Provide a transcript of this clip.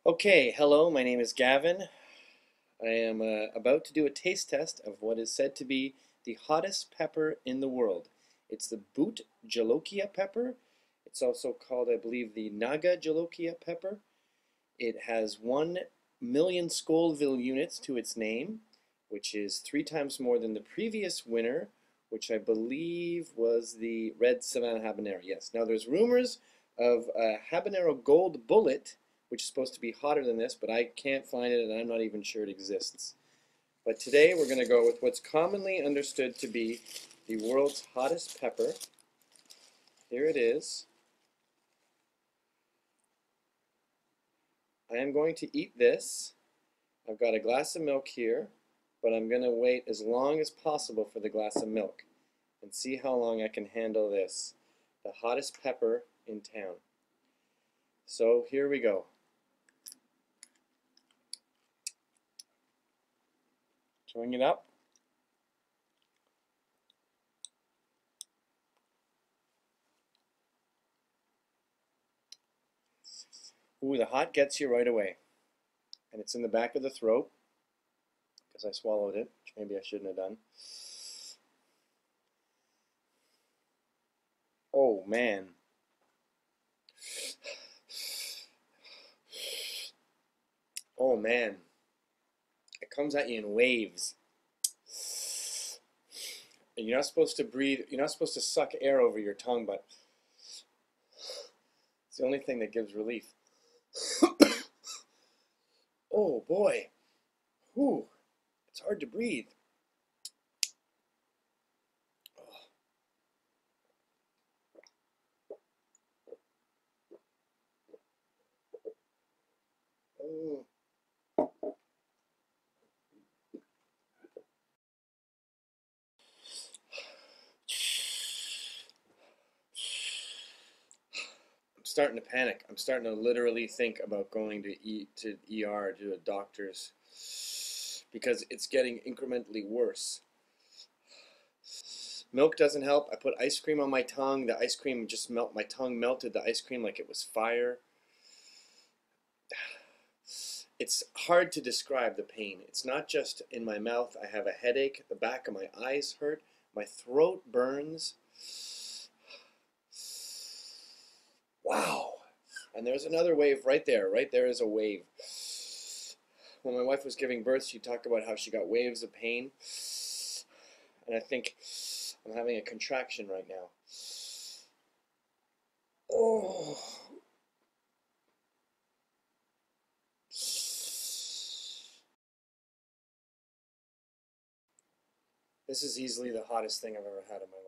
Okay, hello, my name is Gavin. I am about to do a taste test of what is said to be the hottest pepper in the world. It's the Boot Jolokia pepper. It's also called, I believe, the Naga Jolokia pepper. It has 1 million Scoville units to its name, which is 3 times more than the previous winner, which I believe was the Red Savannah Habanero. Yes, now there's rumors of a Habanero Gold Bullet, which is supposed to be hotter than this, but I can't find it and I'm not even sure it exists. But today we're going to go with what's commonly understood to be the world's hottest pepper. Here it is. I am going to eat this. I've got a glass of milk here, but I'm going to wait as long as possible for the glass of milk and see how long I can handle this. The hottest pepper in town. So here we go. Chewing it up. Ooh, the hot gets you right away. And it's in the back of the throat because I swallowed it, which maybe I shouldn't have done. Oh man. Oh man. It comes at you in waves. And you're not supposed to breathe, you're not supposed to suck air over your tongue, but it's the only thing that gives relief. Oh boy. Whew. It's hard to breathe. Oh. I'm starting to panic. I'm starting to literally think about going to ER, to a doctor's, because it's getting incrementally worse. Milk doesn't help. I put ice cream on my tongue. The ice cream just my tongue melted the ice cream like it was fire. It's hard to describe the pain. It's not just in my mouth. I have a headache. The back of my eyes hurt. My throat burns. Wow. And there's another wave right there. Right there is a wave. When my wife was giving birth, she talked about how she got waves of pain. And I think I'm having a contraction right now. Oh. This is easily the hottest thing I've ever had in my life.